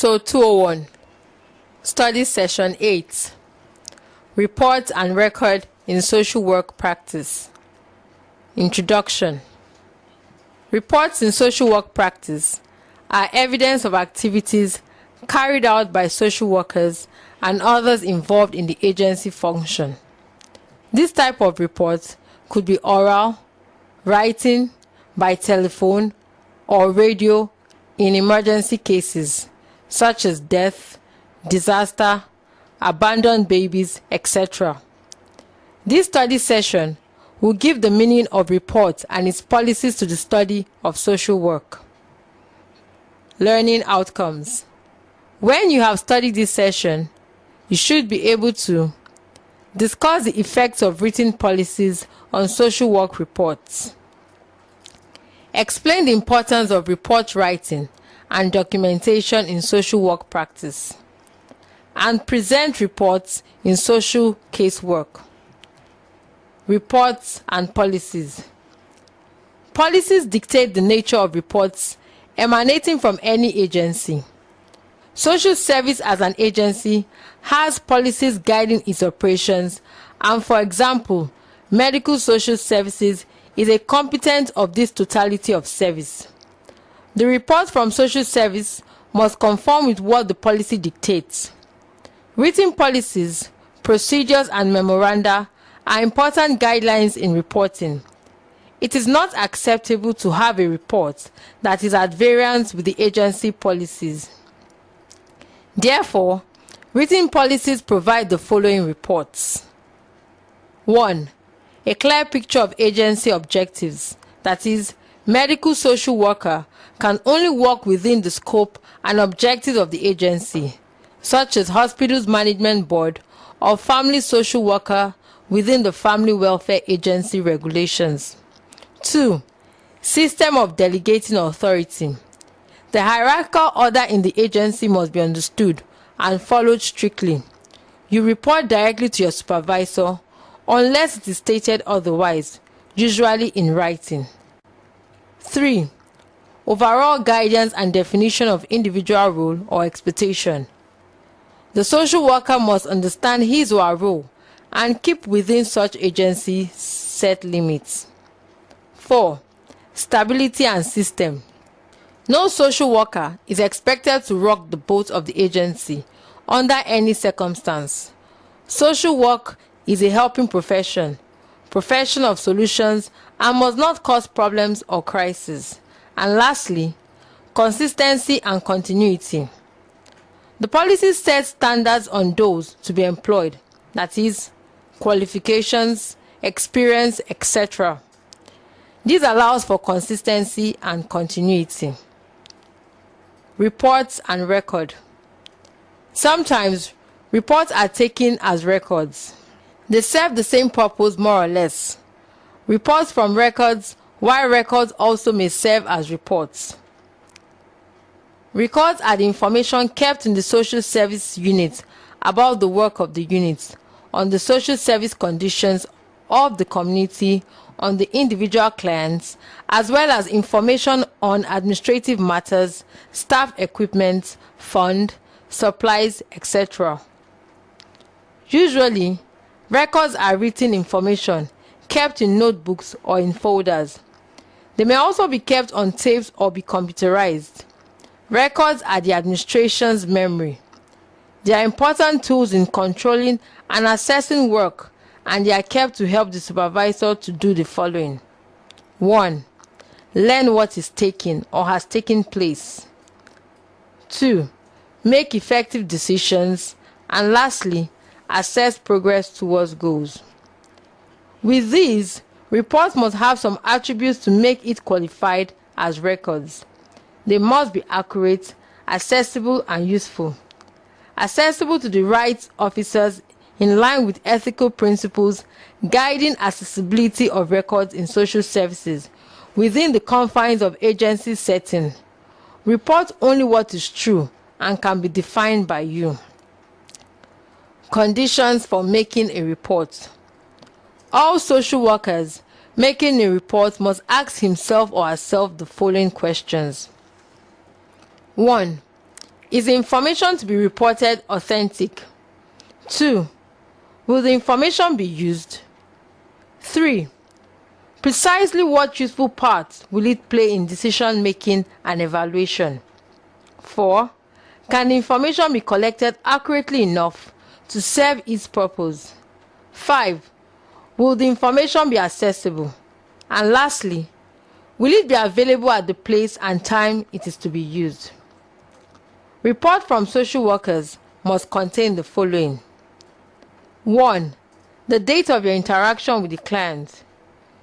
Episode 201, Study Session 8, Report and Record in Social Work Practice. Introduction. Reports in social work practice are evidence of activities carried out by social workers and others involved in the agency function. This type of report could be oral, writing, by telephone, or radio in emergency cases such as death, disaster, abandoned babies, etc. This study session will give the meaning of report and its policies to the study of social work. Learning outcomes. When you have studied this session, you should be able to discuss the effects of written policies on social work reports, explain the importance of report writing and documentation in social work practice, and present reports in social casework. Reports and policies. Policies dictate the nature of reports emanating from any agency. Social service as an agency has policies guiding its operations, and for example, medical social services is a component of this totality of service. The report from social service must conform with what the policy dictates. Written policies, procedures, and memoranda are important guidelines in reporting. It is not acceptable to have a report that is at variance with the agency policies. Therefore, written policies provide the following reports. 1. A clear picture of agency objectives, that is, medical social worker can only work within the scope and objectives of the agency, such as hospitals management board or family social worker within the family welfare agency regulations. 2. System of delegating authority. The hierarchical order in the agency must be understood and followed strictly. You report directly to your supervisor unless it is stated otherwise, usually in writing. 3. Overall guidance and definition of individual role or expectation. The social worker must understand his or her role and keep within such agency set limits. 4. Stability and system. No social worker is expected to rock the boat of the agency under any circumstance. Social work is a helping profession of solutions, and must not cause problems or crises. And lastly, consistency and continuity. The policy sets standards on those to be employed, that is, qualifications, experience, etc. This allows for consistency and continuity. Reports and record. Sometimes reports are taken as records. They serve the same purpose more or less. Reports from records, while records also may serve as reports. Records are the information kept in the social service unit about the work of the unit, on the social service conditions of the community, on the individual clients, as well as information on administrative matters, staff equipment, fund, supplies, etc. Usually, records are written information kept in notebooks or in folders. They may also be kept on tapes or be computerized. Records are the administration's memory. They are important tools in controlling and assessing work, and they are kept to help the supervisor to do the following. 1. Learn what is taking or has taken place. 2. Make effective decisions. And lastly, assess progress towards goals. With these, reports must have some attributes to make it qualified as records. They must be accurate, accessible, and useful. Accessible to the right officers in line with ethical principles guiding accessibility of records in social services within the confines of agency setting. Report only what is true and can be defined by you. Conditions for making a report. All social workers making a report must ask himself or herself the following questions. 1. Is the information to be reported authentic? 2. Will the information be used? 3. Precisely what useful part will it play in decision making and evaluation? 4. Can the information be collected accurately enough to serve its purpose? 5. Will the information be accessible? And lastly, will it be available at the place and time it is to be used? Report from social workers must contain the following. 1. The date of your interaction with the client.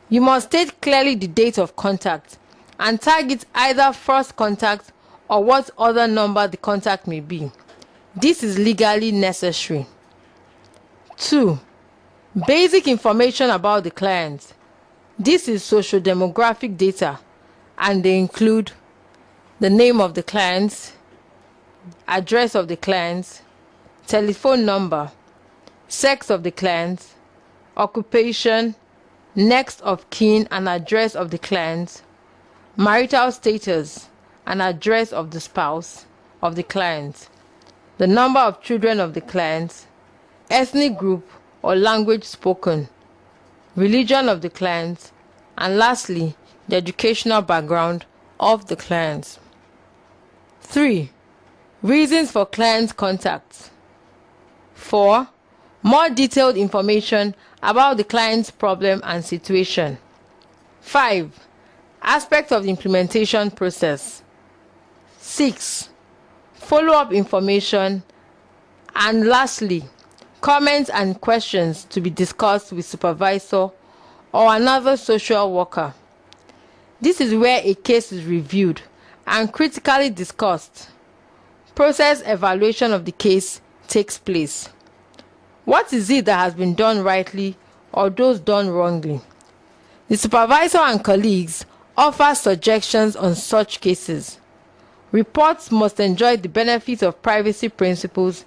You must state clearly the date of contact and tag it either first contact or what other number the contact may be. This is legally necessary. 2. Basic information about the client. This is social demographic data and they include the name of the client, address of the client, telephone number, sex of the client, occupation, next of kin and address of the client, marital status and address of the spouse of the client, the number of children of the client, ethnic group or language spoken, religion of the client, and lastly, the educational background of the client. 3. Reasons for client contact. 4. More detailed information about the client's problem and situation. 5. Aspects of the implementation process. 6. Follow-up information. And lastly, comments and questions to be discussed with supervisor or another social worker. This is where a case is reviewed and critically discussed. Process evaluation of the case takes place. What is it that has been done rightly or those done wrongly? The supervisor and colleagues offer suggestions on such cases. Reports must enjoy the benefits of privacy principles,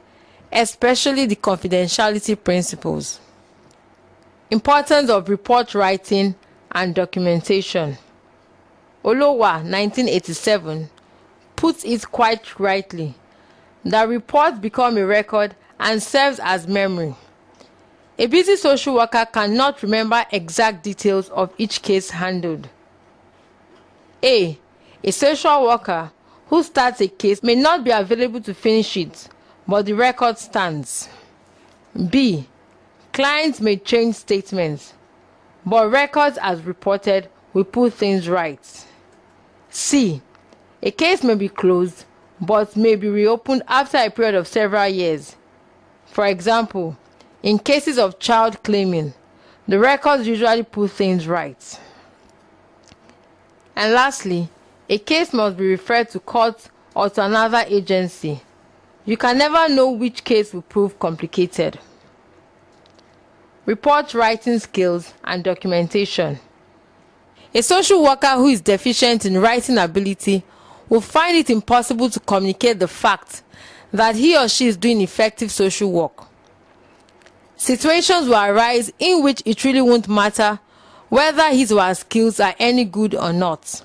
especially the confidentiality principles. Importance of report writing and documentation. Olowa, 1987, puts it quite rightly that reports become a record and serves as memory. A busy social worker cannot remember exact details of each case handled. A social worker who starts a case may not be available to finish it, but the record stands. B. Clients may change statements, but records as reported will put things right. C. A case may be closed, but may be reopened after a period of several years. For example, in cases of child claiming, the records usually put things right. And lastly, a case must be referred to court or to another agency. You can never know which case will prove complicated. Report writing skills and documentation. A social worker who is deficient in writing ability will find it impossible to communicate the fact that he or she is doing effective social work. Situations will arise in which it really won't matter whether his or her skills are any good or not.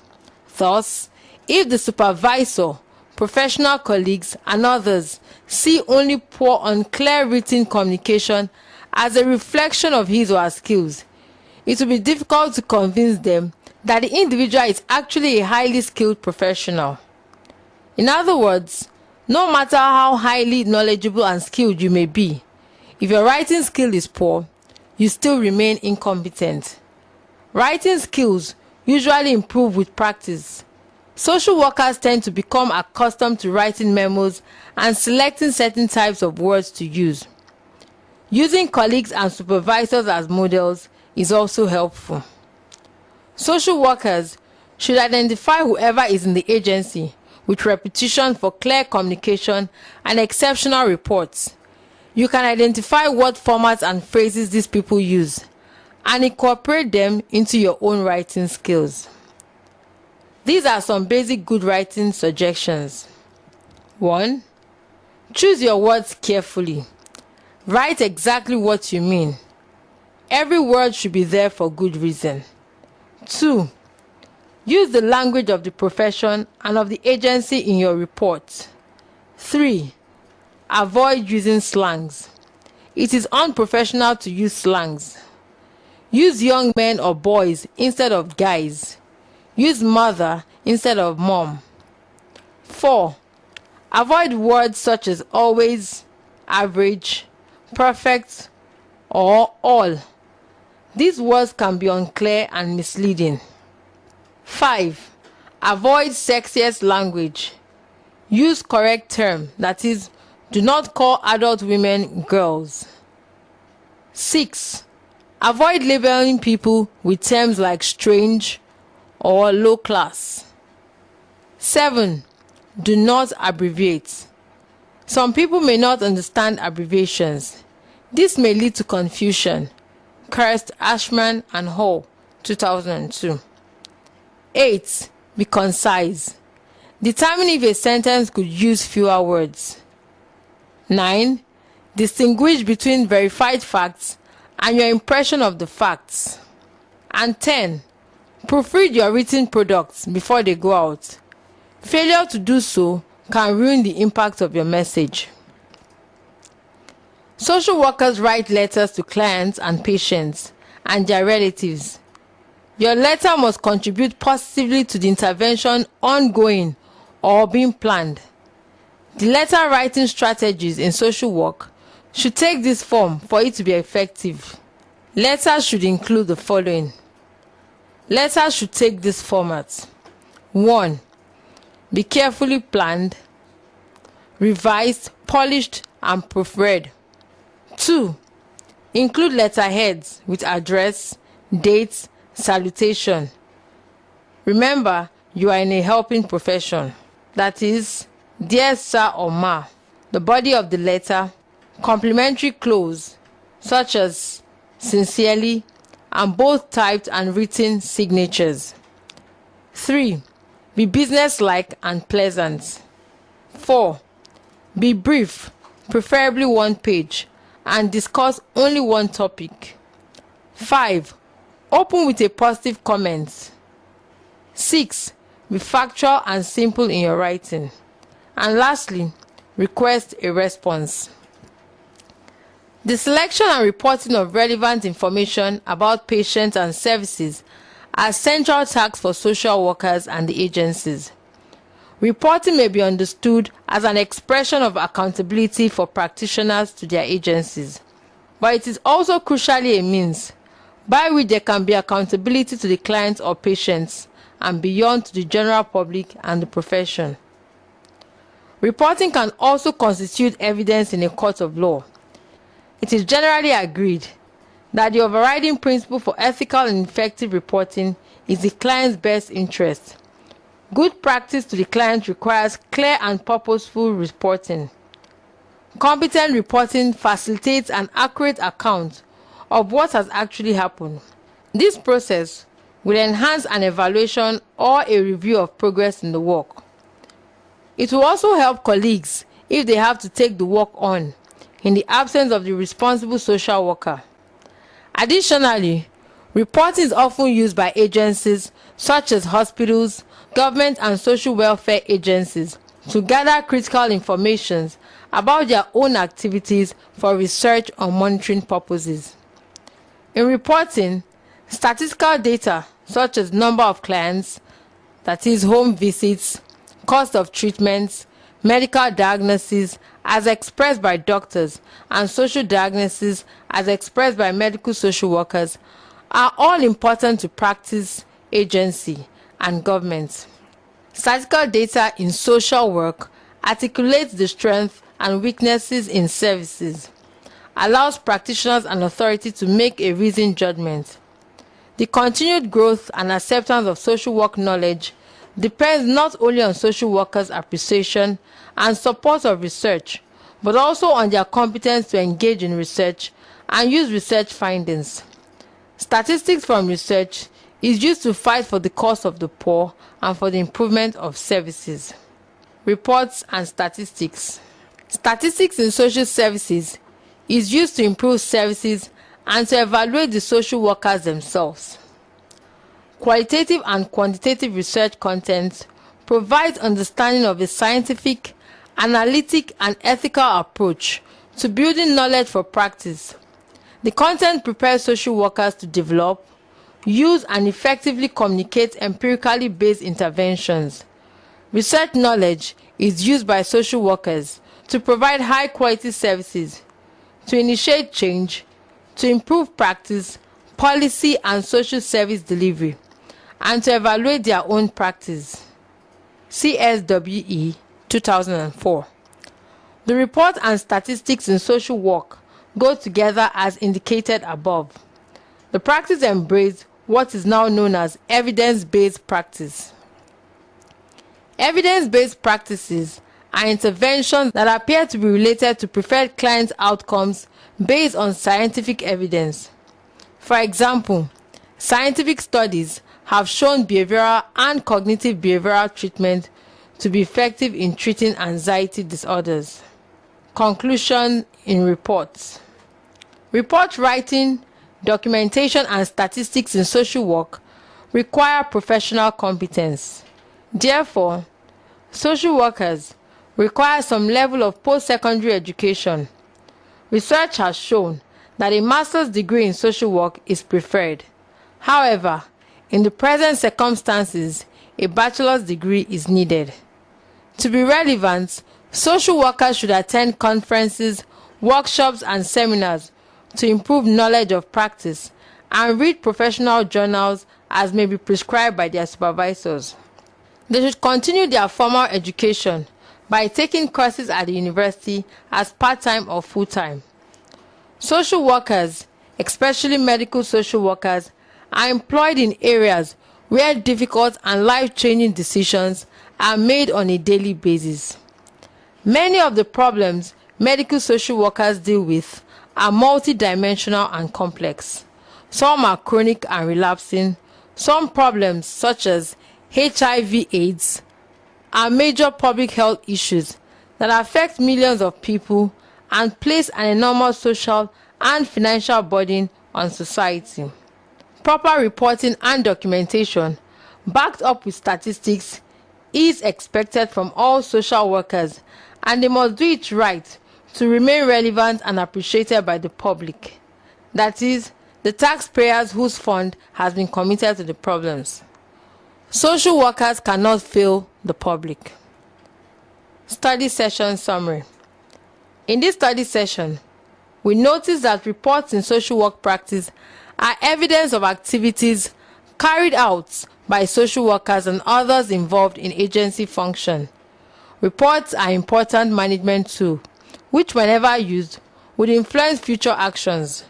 Thus, if the supervisor, professional colleagues, and others see only poor, unclear written communication as a reflection of his or her skills, it will be difficult to convince them that the individual is actually a highly skilled professional. In other words, no matter how highly knowledgeable and skilled you may be, if your writing skill is poor, you still remain incompetent. Writing skills usually improve with practice. Social workers tend to become accustomed to writing memos and selecting certain types of words to use. Using colleagues and supervisors as models is also helpful. Social workers should identify whoever is in the agency with reputation for clear communication and exceptional reports. You can identify what formats and phrases these people use and incorporate them into your own writing skills. These are some basic good writing suggestions. 1. Choose your words carefully. Write exactly what you mean. Every word should be there for good reason. 2. Use the language of the profession and of the agency in your report. 3. Avoid using slangs. It is unprofessional to use slangs. Use young men or boys instead of guys. Use mother instead of mom. 4. Avoid words such as always, average, perfect, or all. These words can be unclear and misleading. 5. Avoid sexiest language. Use correct term, that is, do not call adult women girls. 6. Avoid labeling people with terms like strange or low class. 7. Do not abbreviate. Some people may not understand abbreviations. This may lead to confusion. Kirst, Ashman, and Hall, 2002. 8. Be concise. Determine if a sentence could use fewer words. 9. Distinguish between verified facts and your impression of the facts. And 10. Proofread your written products before they go out. Failure to do so can ruin the impact of your message. Social workers write letters to clients and patients and their relatives. Your letter must contribute positively to the intervention ongoing or being planned. The letter writing strategies in social work should take this form for it to be effective. Letters should include the following. Letters should take this format. 1. Be carefully planned, revised, polished, and proofread. 2. Include letterheads with address, dates, salutation. Remember, you are in a helping profession. That is, dear sir or ma. The body of the letter, complimentary clause such as sincerely, and both typed and written signatures. 3. Be businesslike and pleasant. 4. Be brief, preferably 1 page, and discuss only one topic. 5. Open with a positive comment. 6. Be factual and simple in your writing. And lastly, request a response. The selection and reporting of relevant information about patients and services are central tasks for social workers and the agencies. Reporting may be understood as an expression of accountability for practitioners to their agencies, but it is also crucially a means by which there can be accountability to the clients or patients and beyond to the general public and the profession. Reporting can also constitute evidence in a court of law. It is generally agreed that the overriding principle for ethical and effective reporting is the client's best interest. Good practice to the client requires clear and purposeful reporting. Competent reporting facilitates an accurate account of what has actually happened. This process will enhance an evaluation or a review of progress in the work. It will also help colleagues if they have to take the work on in the absence of the responsible social worker. Additionally, reporting is often used by agencies such as hospitals, government and social welfare agencies to gather critical information about their own activities for research or monitoring purposes. In reporting, statistical data such as number of clients, that is home visits, cost of treatments, medical diagnosis as expressed by doctors, and social diagnosis as expressed by medical social workers are all important to practice, agency, and government. Statistical data in social work articulates the strengths and weaknesses in services, allows practitioners and authority to make a reasoned judgment. The continued growth and acceptance of social work knowledge depends not only on social workers' appreciation and support of research, but also on their competence to engage in research and use research findings. Statistics from research is used to fight for the cause of the poor and for the improvement of services. Reports and statistics. Statistics in social services is used to improve services and to evaluate the social workers themselves. Qualitative and quantitative research content provides understanding of a scientific analytic, and ethical approach to building knowledge for practice. The content prepares social workers to develop, use, and effectively communicate empirically based interventions. Research knowledge is used by social workers to provide high-quality services, to initiate change, to improve practice, policy, and social service delivery, and to evaluate their own practice. CSWE 2004. The report and statistics in social work go together as indicated above. The practice embraces what is now known as evidence-based practice. Evidence-based practices are interventions that appear to be related to preferred client outcomes based on scientific evidence. For example, scientific studies have shown behavioral and cognitive behavioral treatment to be effective in treating anxiety disorders. Conclusion in reports. Report writing, documentation, and statistics in social work require professional competence. Therefore, social workers require some level of post-secondary education. Research has shown that a master's degree in social work is preferred. However, in the present circumstances, a bachelor's degree is needed. To be relevant, social workers should attend conferences, workshops, and seminars to improve knowledge of practice and read professional journals as may be prescribed by their supervisors. They should continue their formal education by taking courses at the university as part-time or full-time. Social workers, especially medical social workers, are employed in areas where difficult and life-changing decisions are made on a daily basis. Many of the problems medical social workers deal with are multidimensional and complex. Some are chronic and relapsing. Some problems, such as HIV/AIDS, are major public health issues that affect millions of people and place an enormous social and financial burden on society. Proper reporting and documentation, backed up with statistics, is expected from all social workers, and they must do it right to remain relevant and appreciated by the public. That is, the taxpayers whose fund has been committed to the problems. Social workers cannot fail the public. Study session summary. In this study session, we notice that reports in social work practice are evidence of activities carried out by social workers and others involved in agency function. Reports are important management tool, which whenever used would influence future actions.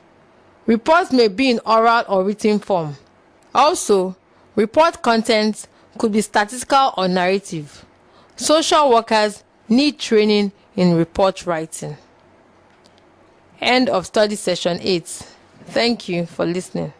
Reports may be in oral or written form. Also, report contents could be statistical or narrative. Social workers need training in report writing. End of study session 8. Thank you for listening.